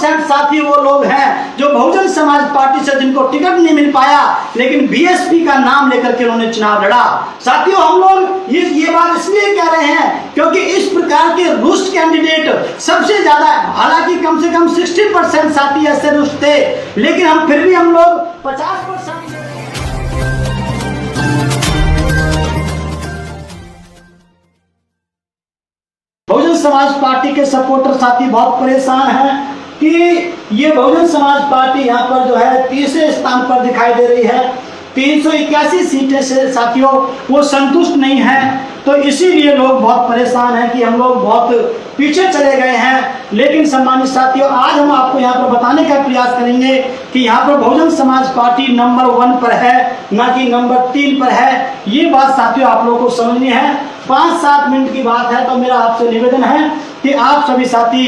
2% साथी वो लोग हैं जो बहुजन समाज पार्टी से जिनको टिकट नहीं मिल पाया, लेकिन बीएसपी का नाम लेकर के उन्होंने चुनाव लड़ा। साथियों, हम लोग ये बात इसलिए कह रहे हैं क्योंकि इस प्रकार के रुष्ट कैंडिडेट सबसे ज्यादा, हालांकि कम से कम 60% साथी ऐसे रुष्ट थे, लेकिन फिर भी हम लोग 50% बहुजन समाज पार्टी के सपोर्टर साथी बहुत परेशान हैं कि ये बहुजन समाज पार्टी यहाँ पर जो है तीसरे स्थान पर दिखाई दे रही है। 381 सीटें से साथियों वो संतुष्ट नहीं है, तो इसीलिए लोग बहुत परेशान हैं कि हम लोग बहुत पीछे चले गए हैं। लेकिन सम्मानित साथियों, आज हम आपको यहाँ पर बताने का प्रयास करेंगे कि यहाँ पर बहुजन समाज पार्टी नंबर 1 पर है, ना कि नंबर 3 पर है। ये बात साथियों आप लोगों को समझनी है। 5-7 मिनट की बात है, तो मेरा आपसे निवेदन है कि आप सभी साथी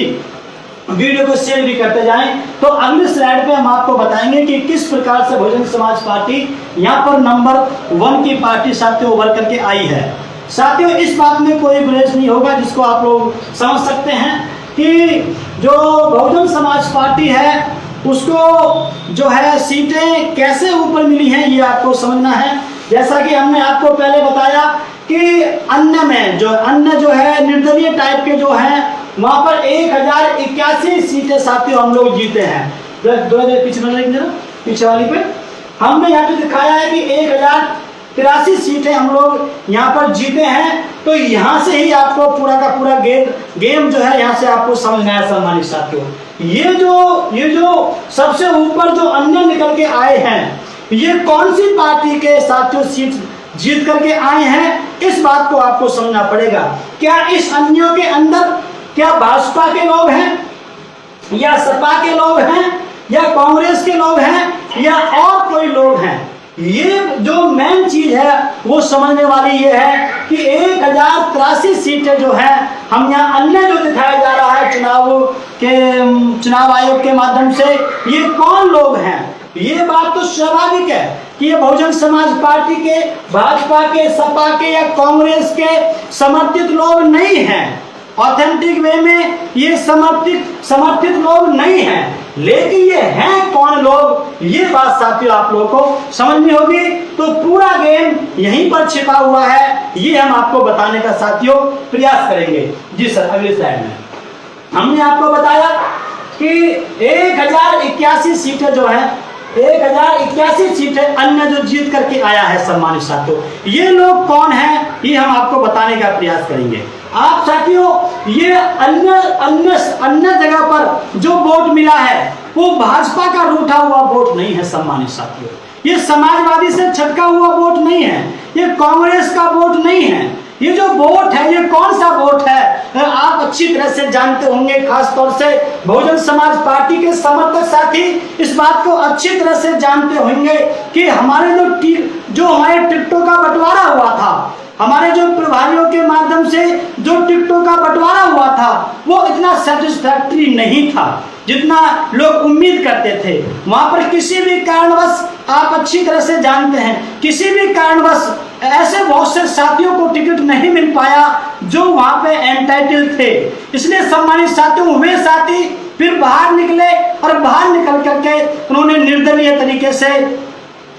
वीडियो को शेयर भी करते जाएं। तो अगले स्लाइड पे हम आपको बताएंगे कि किस प्रकार से बहुजन समाज पार्टी यहाँ पर नंबर 1 की पार्टी साथियों उभर करके आई है। साथियों, इस बात में कोई गुरेज नहीं होगा, जिसको आप लोग समझ सकते हैं कि जो बहुजन समाज पार्टी है उसको जो है सीटें कैसे ऊपर मिली हैं, ये आपको समझना है। जैसा कि हमने आपको पहले बताया कि अन्य जो है निर्दलीय टाइप के जो हैं वहां पर 1081 सीटें साथियों हम लोग जीते हैं। पीछे वाली पे हमने यहाँ पे दिखाया है कि 1083 सीटें हम लोग यहाँ पर जीते हैं। तो यहाँ से ही आपको पूरा का पूरा गेम जो है यहाँ से आपको समझना है सम्मानित साथियों। ये जो सबसे ऊपर जो अन्य निकल के आए हैं, ये कौन सी पार्टी के साथियों सीट जीत करके आए हैं, इस बात को आपको समझना पड़ेगा। क्या इस अन्यों के अंदर क्या भाजपा के लोग हैं, या सपा के लोग हैं, या कांग्रेस के लोग हैं, या और कोई लोग हैं? ये जो मेन चीज है वो समझने वाली ये है कि 1083 सीटें जो है हम यहाँ अन्य जो दिखाया जा रहा है चुनाव आयोग के माध्यम से, ये कौन लोग हैं? ये बात तो स्वाभाविक है कि ये बहुजन समाज पार्टी के, भाजपा के, सपा के या कांग्रेस के समर्थित लोग नहीं हैं। ऑथेंटिक वे में ये समर्थित लोग नहीं हैं। लेकिन ये हैं कौन लोग, ये बात साथियों आप लोगों को समझनी होगी। तो पूरा गेम यहीं पर छिपा हुआ है, ये हम आपको बताने का साथियों प्रयास करेंगे। जी सर, अगले स्लाइड में हमने आपको बताया कि 1081 सीटें जो है 1081 सीटें अन्य जो जीत करके आया है सम्मानित साथियों। ये लोग कौन हैं, ये हम आपको बताने का प्रयास करेंगे। आप साथियों, ये अन्य जगह पर जो वोट मिला है वो भाजपा का रूठा हुआ वोट नहीं है सम्मानित साथियों। ये समाजवादी से छटका हुआ वोट नहीं है, ये कांग्रेस का वोट नहीं है। ये जो वोट है, ये कौन सा वोट है आप अच्छी तरह से जानते होंगे। खास तौर से बहुजन समाज पार्टी के समर्थक साथी इस बात को अच्छी तरह से जानते होंगे कि हमारे जो हमारे टिकटों का बंटवारा हुआ था, हमारे जो प्रभारियों के माध्यम से जो टिकटों का बंटवारा हुआ था, वो इतना सेटिस्फैक्टरी नहीं था जितना लोग उम्मीद करते थे। वहां पर किसी भी कारणवश, आप अच्छी तरह से जानते हैं, किसी भी कारणवश ऐसे बहुत से साथियों को टिकट नहीं मिल पाया जो वहां पे एंटाइटल थे। इसलिए सम्मानित साथियों, वे साथी फिर बाहर निकले और बाहर निकल करके उन्होंने निर्दलीय तरीके से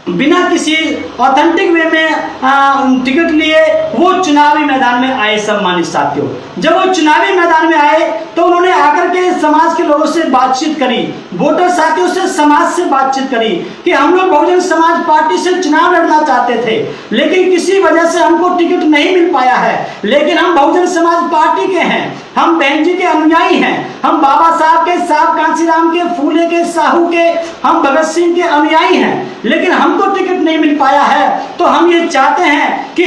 बिना किसी ऑथेंटिक वे में टिकट लिए वो चुनावी मैदान में आए सम्मानित साथियों। जब वो चुनावी मैदान में आए तो उन्होंने आकर के समाज के लोगों से बातचीत करी, वोटर साथियों से, समाज से बातचीत करी कि हम लोग बहुजन समाज पार्टी से चुनाव लड़ना चाहते थे, लेकिन किसी वजह से हमको टिकट नहीं मिल पाया है। लेकिन हम बहुजन समाज पार्टी के हैं, हम बहन जी के अनुयायी हैं, हम बाबा साहब के, साहब कांशीराम के, फूले के, साहू के, हम भगत सिंह के अनुयायी हैं, लेकिन हमको टिकट नहीं मिल पाया है। तो हम ये चाहते हैं कि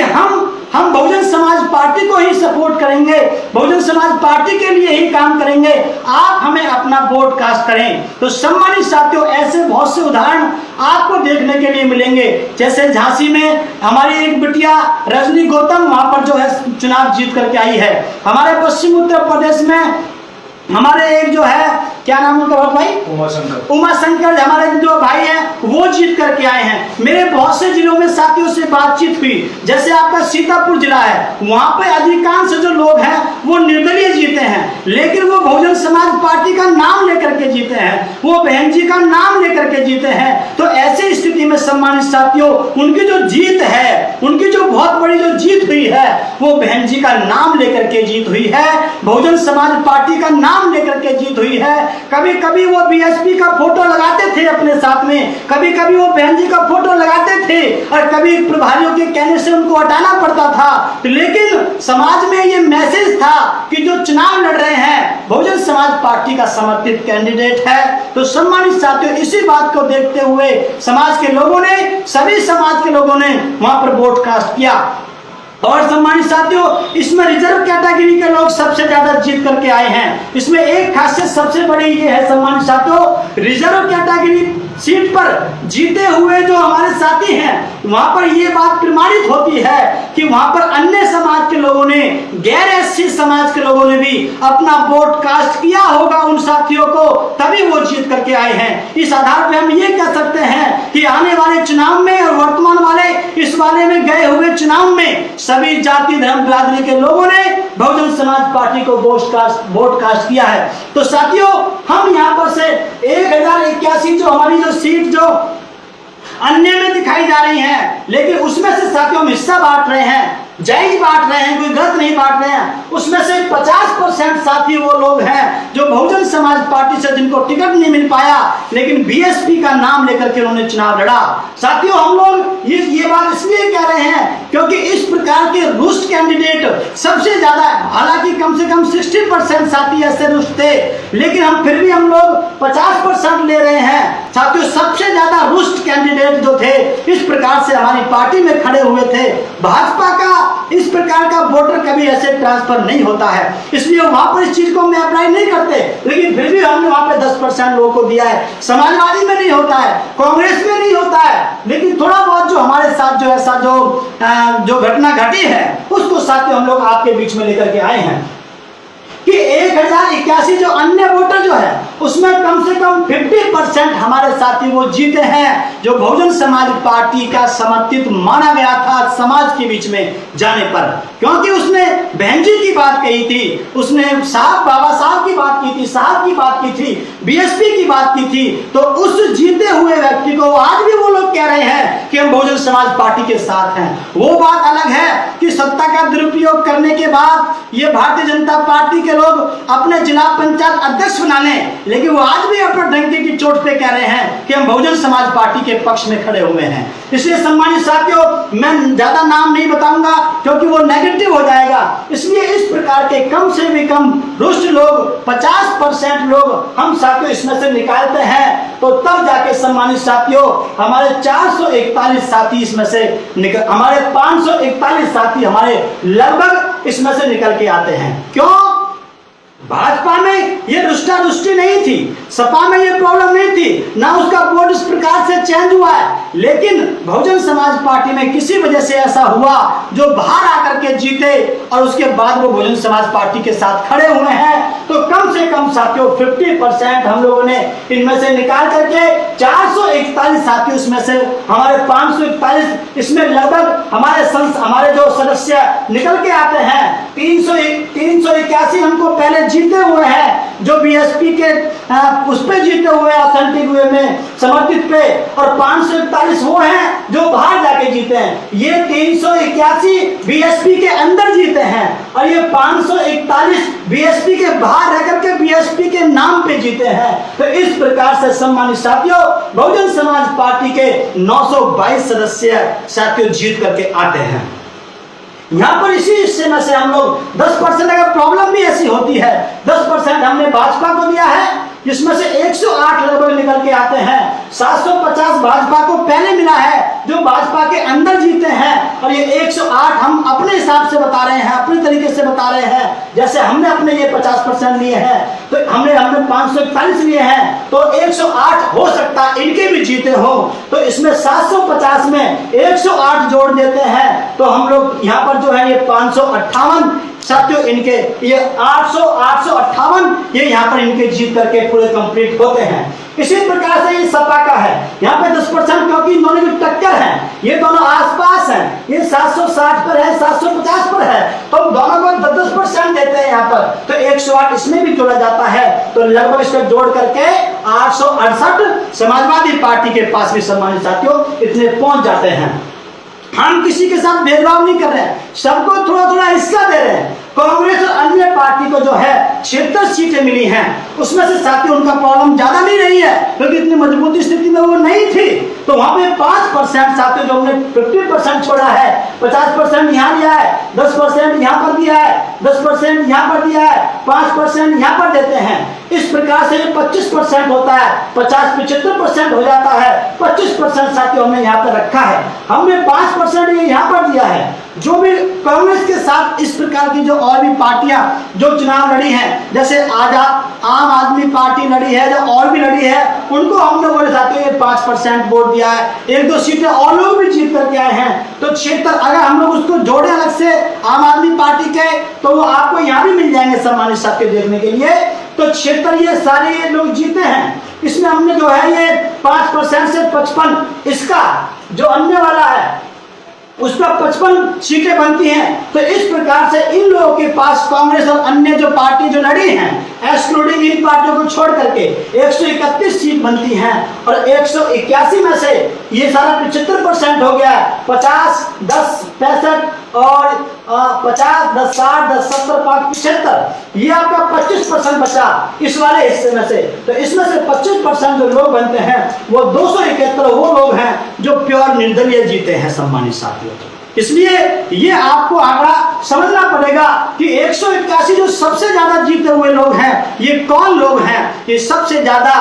हम बहुजन समाज पार्टी को ही सपोर्ट करेंगे, बहुजन समाज पार्टी के लिए ही काम करेंगे, आप हमें अपना वोट कास्ट करें। तो सम्मानित साथियों, ऐसे बहुत से उदाहरण आपको देखने के लिए मिलेंगे। जैसे झांसी में हमारी एक बिटिया रजनी गौतम वहां पर जो है चुनाव जीत करके आई है। हमारे पश्चिम उत्तर प्रदेश में हमारे एक जो है, क्या नाम उनका भाई, उमा शंकर हमारे जो भाई हैं वो जीत करके आए हैं। मेरे बहुत से जिलों में साथियों से बातचीत हुई, जैसे आपका सीतापुर जिला है, वहां पे अधिकांश जो लोग हैं वो निर्दलीय जीते हैं, लेकिन वो बहुजन समाज पार्टी का नाम लेकर करके जीते हैं, वो बहन जी का नाम लेकर के जीते हैं। तो ऐसी स्थिति में सम्मानित साथियों, उनकी जो जीत है, उनकी जो बहुत बड़ी जो जीत हुई है, वो बहन जी का नाम लेकर के जीत हुई है, बहुजन समाज पार्टी का नाम लेकर के जीत हुई है। कभी कभी वो बीएसपी का फोटो लगाते थे अपने साथ में, कभी कभी वो बहन जी का फोटो लगाते थे और कभी प्रभारियों के कहने से उनको हटाना पड़ता था। लेकिन समाज में ये मैसेज था कि जो चुनाव लड़ रहे हैं बहुजन समाज पार्टी का समर्थित कैंडिडेट है। तो सम्मानित साथियों, इसी बात को देखते हुए समाज के लोगों ने, सभी समाज के लोगों ने वहां पर वोट कास्ट किया। और सम्मानित साथियों, इसमें रिजर्व कैटेगरी के लोग सबसे ज्यादा जीत करके आए हैं। इसमें एक खासियत सबसे बड़ी ये है सम्मानित साथियों, रिजर्व कैटेगरी सीट पर जीते हुए जो हमारे साथी हैं, वहां पर यह बात प्रमाणित होती है कि वहां पर अन्य समाज के लोगों ने, गैर एससी समाज के लोगों ने भी अपना वोट कास्ट किया होगा उन साथियों को, तभी वो जीत करके आए हैं। इस आधार पर हम ये कह सकते हैं कि आने वाले चुनाव में और वर्तमान वाले इस वाले में गए हुए चुनाव में सभी जाति धर्म बिरादरी के लोगों ने बहुजन समाज पार्टी को वोट कास्ट किया है। तो साथियों, हम यहाँ पर से 1081 जो हमारी जो सीट जो अन्य में दिखाई जा रही है, लेकिन उसमें से साथियों हम हिस्सा बांट रहे हैं, जायज बांट रहे हैं, कोई गलत नहीं बांट रहे हैं। उसमें से 50% साथी वो लोग हैं जो बहुजन समाज पार्टी से जिनको टिकट नहीं मिल पाया, लेकिन बीएसपी का नाम लेकर के उन्होंने चुनाव लड़ा। साथियों, हम लोग ये बात इसलिए कह रहे हैं क्योंकि इस प्रकार के रुष्ट कैंडिडेट सबसे ज्यादा, हालांकि कम से कम 60% साथी ऐसे रुष्ट थे, लेकिन हम लोग 50% ले रहे हैं। साथियों, सबसे ज्यादा रुष्ट कैंडिडेट जो थे इस प्रकार से हमारी पार्टी में खड़े हुए थे। भाजपा का इस प्रकार का वोटर कभी ऐसे ट्रांसफर नहीं होता है, इसलिए वहां पर इस चीज को हम अप्लाई नहीं करते, लेकिन फिर भी हमने वहां पे 10% लोगों को दिया है। समाजवादी में नहीं होता है, कांग्रेस में नहीं होता है, लेकिन थोड़ा बहुत जो हमारे साथ जो ऐसा जो घटना घटी है उसको साथियों हम लोग आपके बीच में लेकर के आए हैं कि 1081 जो अन्य वोटर जो है उसमें कम से कम 50% हमारे साथी वो जीते हैं जो बहुजन समाज पार्टी का समर्थित माना गया था समाज के बीच में जाने पर, क्योंकि उसने बहन जी की बात कही थी, उसने साहब बाबा साहब की बात की थी, साहब की बात की थी, बीएसपी की बात की थी। तो उस जीते हुए व्यक्ति को आज भी वो लोग कह रहे हैं कि हम बहुजन समाज पार्टी के साथ हैं। वो बात अलग है कि सत्ता का दुरुपयोग करने के बाद ये भारतीय जनता पार्टी के लोग अपने जिला पंचायत अध्यक्ष बना लें, लेकिन वो आज भी अपने डंके की चोट पे कह रहे हैं कि हम बहुजन समाज पार्टी के पक्ष में खड़े हुए हैं। इसलिए सम्मानित साथियों, मैं ज्यादा नाम नहीं बताऊंगा क्योंकि वो नेगेटिव हो जाएगा। इसलिए इस प्रकार के कम से भी कम रुष्ट लोग 50% लोग हम साथियों इसमें से निकालते हैं, तो तब जाके सम्मानित साथियों हमारे 441 साथी इसमें से हमारे 541 साथी हमारे लगभग इसमें से निकल के आते हैं। क्यों? भाजपा में ये रुष्टारुष्टि नहीं थी, सपा में ये प्रॉब्लम नहीं थी, ना उसका बोर्ड इस प्रकार से चेंज हुआ है, लेकिन बहुजन समाज पार्टी में किसी वजह से ऐसा हुआ जो बाहर आकर के जीते और उसके बाद वो बहुजन समाज पार्टी के साथ खड़े हुए हैं। तो कम से कम साथियों 50% हम लोगों ने इनमें से निकाल करके 441 साथी, उसमें से हमारे 541 इसमें लगभग हमारे जो सदस्य निकल के आते हैं। 381 हमको पहले जीते हुए हैं जो बीएसपी के उस पे जीते हुए ऑथेंटिक वे में समर्थित पे, और 541 वो हैं जो बाहर जाके जीते हैं। ये 381 बीएसपी के अंदर जीते हैं और ये 541 बीएसपी के बाहर रह करके बीएसपी के नाम पे जीते हैं। तो इस प्रकार से सम्मानित साथियों बहुजन समाज पार्टी के 922 सदस्य साथियों जीत करके आते हैं। यहाँ पर इसी हिस्से में से हम लोग 10% अगर प्रॉब्लम भी ऐसी होती है, 10% हमने भाजपा को दिया है जिसमें से 108 लगभग निकल के आते हैं। 750 भाजपा को पहले मिला है जो भाजपा के अंदर जीते हैं, और ये 108 हम अपने हिसाब से बता रहे हैं, अपने तरीके से बता रहे हैं। जैसे हमने अपने ये 50% लिए हैं तो हमने 541 लिए हैं, तो 108 हो सकता है इनके भी जीते हो। तो इसमें 750 में 108 जोड़ देते हैं तो हम लोग यहाँ पर जो है ये 558 साथियों इनके ये 858 ये यहाँ पर इनके जीत करके पूरे कंप्लीट होते हैं। इसी प्रकार से ये सपा का है, यहाँ पे 10% क्योंकि दोनों की टक्कर है, ये दोनों आसपास हैं, ये 760 पर है, 750 पर है, तो दोनों को 10% देते हैं यहाँ पर, तो 108 इसमें भी जोड़ा जाता है, तो लगभग इसको जोड़ करके 868 समाजवादी पार्टी के पास भी सम्मानित साथियों इतने पहुंच जाते हैं। हम किसी के साथ भेदभाव नहीं कर रहे हैं, सबको थोड़ा थोड़ा हिस्सा दे रहे हैं। कांग्रेस और अन्य पार्टी को जो है 76 सीटें मिली हैं, उसमें से साथियों उनका प्रॉब्लम ज्यादा नहीं रही है, क्योंकि इतनी मजबूत स्थिति में वो नहीं थी, तो वहां पे 5% साथियों जो हमने 50% छोड़ा है, 50% यहाँ दिया है, 10% यहाँ पर दिया है, 10% यहाँ पर दिया है, 5% यहाँ पर देते हैं। इस प्रकार से 25% होता है, 50-75% हो जाता है, 25% साथियों हमने यहाँ पर रखा है, हमने 5% ये यहाँ पर दिया है। जो भी कांग्रेस के साथ इस प्रकार की जो और भी पार्टियां जो चुनाव लड़ी हैं, जैसे आजाद आम आदमी पार्टी लड़ी है, जो और भी लड़ी है, उनको हम लोगों ने साथियों ये 5% वोट दिया है। 1-2 सीटें और लोग भी जीत करके आए हैं, तो क्षेत्र अगर हम लोग उसको जोड़े अलग से आम आदमी पार्टी के, तो वो आपको यहाँ भी मिल जाएंगे सम्मानित साथियों देखने के लिए। तो क्षेत्र ये सारे ये लोग जीते हैं, इसमें हमने जो है ये 5% से 55, इसका जो अन्य वाला है उसका 55 सीटें बनती हैं। तो इस प्रकार से इन लोगों के पास कांग्रेस और अन्य जो पार्टी जो लड़ी हैं, एक्सक्लूडिंग इन पार्टियों को छोड़ करके 131 सीट बनती हैं, और 181 में से ये सारा 75% हो गया है। 50, 10, 65 और 50, 10, 60, 10, 70, 5, 75, ये आपका 25% बचा इस वाले हिस्से में से। तो इसमें से 25% जो लोग बनते हैं वो 271 वो लोग हैं जो प्योर निर्दलीय जीते हैं सम्मानित साथियों। इसलिए ये आपको आंकड़ा समझना पड़ेगा कि 181 जो सबसे ज्यादा जीते हुए लोग हैं, ये कौन लोग हैं? ये सबसे ज्यादा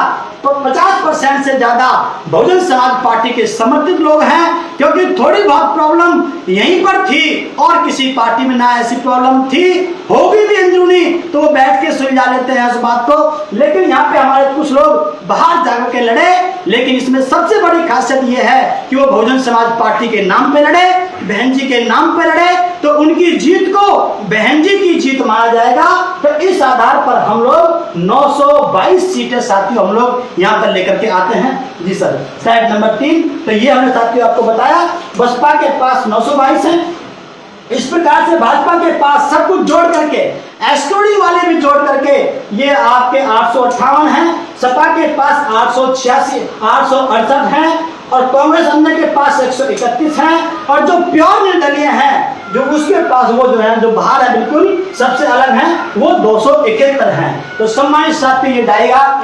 50% से ज्यादा बहुजन समाज पार्टी के समर्थित लोग हैं, क्योंकि थोड़ी बहुत प्रॉब्लम यहीं पर थी और किसी पार्टी में ना ऐसी प्रॉब्लम थी, होगी भी अंदरूनी तो वो बैठ के सुलझा लेते हैं उस बात को। लेकिन यहाँ पे हमारे कुछ लोग बाहर जाकर के लड़े, लेकिन इसमें सबसे बड़ी खासियत ये है कि वो बहुजन समाज पार्टी के नाम पे लड़े, बहन जी के नाम पे लड़े, तो उनकी जीत को बहन जी की जीत माना जाएगा। तो इस आधार पर हम लोग 922 सीटें साथियों हम लोग यहाँ पर लेकर के आते हैं। जी सर, स्लाइड नंबर 3। तो ये हमने साथियों आपको बताया बसपा के पास 922 है। इस प्रकार से भाजपा के पास सब कुछ जोड़ करके, एक्सक्लूडिंग वाले भी जोड़ करके ये आपके 858 हैं, सपा के पास 868 हैं, और कांग्रेस अन्य के पास 131 हैं, और जो प्योर निर्दलीय हैं जो उसके पास वो जो है जो बाहर है बिल्कुल सबसे अलग हैं, वो 271 हैं। तो सम्मानित साथियों ये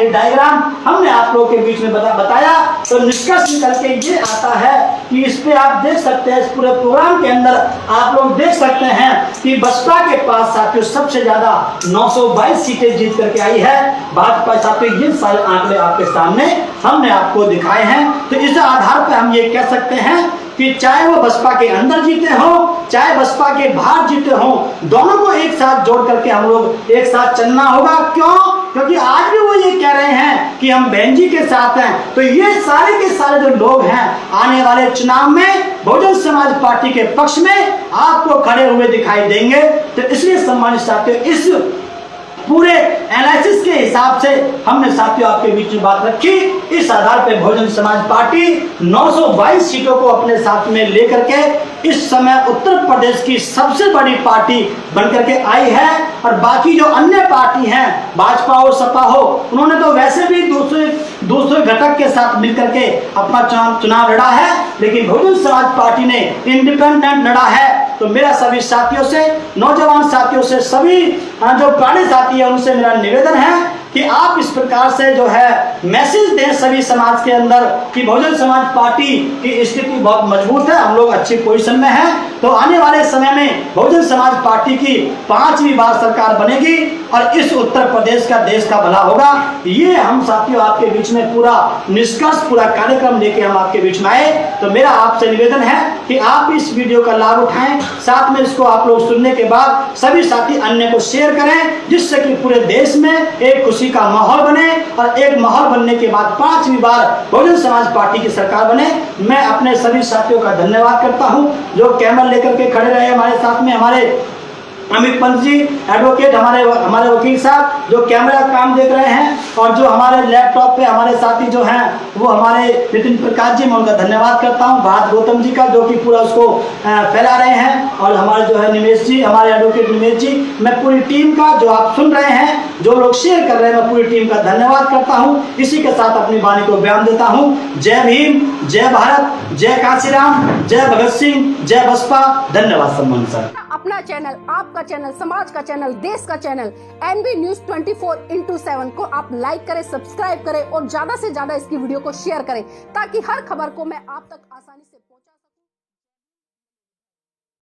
डायग्राम हमने आप लोगों के बीच में बताया, तो निष्कर्ष निकल के ये आता है कि इस पे आप देख सकते हैं, इस पूरे प्रोग्राम के अंदर आप लोग देख सकते हैं कि बसपा के पास साथियों सबसे ज्यादा 922 सीटें जीत करके आई है। भाजपा साथियों ये सारे आंकड़े आपके सामने हमने आपको दिखाए हैं। तो इस आधार पर हम ये कह सकते हैं कि चाहे वो बसपा के अंदर जीते हो, चाहे बसपा के बाहर जीते हो, दोनों को एक साथ जोड़ करके हम लोग एक साथ चलना होगा। क्यों? क्योंकि आज भी वो ये कह रहे हैं कि हम बहन जी के साथ हैं। तो ये सारे के सारे जो लोग हैं आने वाले चुनाव में बहुजन समाज पार्टी के पक्ष में आपको खड़े हुए दिखाई देंगे। तो इसलिए सम्मानित साथियों इस पूरे एनालिसिस के हिसाब से हमने साथियों आपके बीच में बात रखी। इस आधार पर बहुजन समाज पार्टी 922 सीटों को अपने साथ में लेकर के इस समय उत्तर प्रदेश की सबसे बड़ी पार्टी बनकर के आई है। और बाकी जो अन्य पार्टी हैं, भाजपा हो सपा हो, उन्होंने तो वैसे भी दूसरे घटक के साथ मिलकर के अपना चुनाव लड़ा है, लेकिन बहुजन समाज पार्टी ने इंडिपेंडेंट लड़ा है। तो मेरा सभी साथियों से, नौजवान साथियों से, सभी जो पुराने साथी हैं उनसे मेरा निवेदन है कि आप इस प्रकार से जो है मैसेज दें सभी समाज के अंदर कि बहुजन समाज पार्टी की स्थिति बहुत मजबूत है, हम लोग अच्छी पोजीशन में हैं। तो आने वाले समय में बहुजन समाज पार्टी की 5वीं बार सरकार बनेगी और इस उत्तर प्रदेश का देश का भला होगा। ये हम साथियों आपके बीच में पूरा निष्कर्ष, पूरा कार्यक्रम लेके हम आपके बीच में आए। तो मेरा आपसे निवेदन है कि आप इस वीडियो का लाभ उठाएं, साथ में इसको आप लोग सुनने के बाद सभी साथी अन्य को शेयर करें, जिससे कि पूरे देश में एक खुशी का माहौल बने और एक माहौल बनने के बाद 5वीं बार बहुजन समाज पार्टी की सरकार बने। मैं अपने सभी साथियों का धन्यवाद करता हूं जो कैमरा लेकर के खड़े रहे हमारे साथ में, हमारे अमित पंत जी एडवोकेट, हमारे वकील साहब जो कैमरा काम देख रहे हैं, और जो हमारे लैपटॉप पे हमारे साथी जो हैं वो हमारे नितिन प्रकाश जी, मैं उनका धन्यवाद करता हूँ। भारत गौतम जी का जो कि पूरा उसको फैला रहे हैं, और हमारे जो है निमेश जी, हमारे एडवोकेट निमेश जी, मैं पूरी टीम का जो आप सुन रहे हैं, जो लोग शेयर कर रहे हैं, मैं पूरी टीम का धन्यवाद करता हूँ। इसी के साथ अपनी वाणी को बयान देता हूँ। जय भीम, जय भारत, जय कांशीराम, जय भगत सिंह, जय बसपा। धन्यवाद सम्मान सर। अपना चैनल, आपका चैनल, समाज का चैनल, देश का चैनल एनबी न्यूज 24/7 को आप लाइक करें, सब्सक्राइब करें और ज्यादा से ज्यादा इसकी वीडियो को शेयर करें, ताकि हर खबर को मैं आप तक आसानी से पहुंचा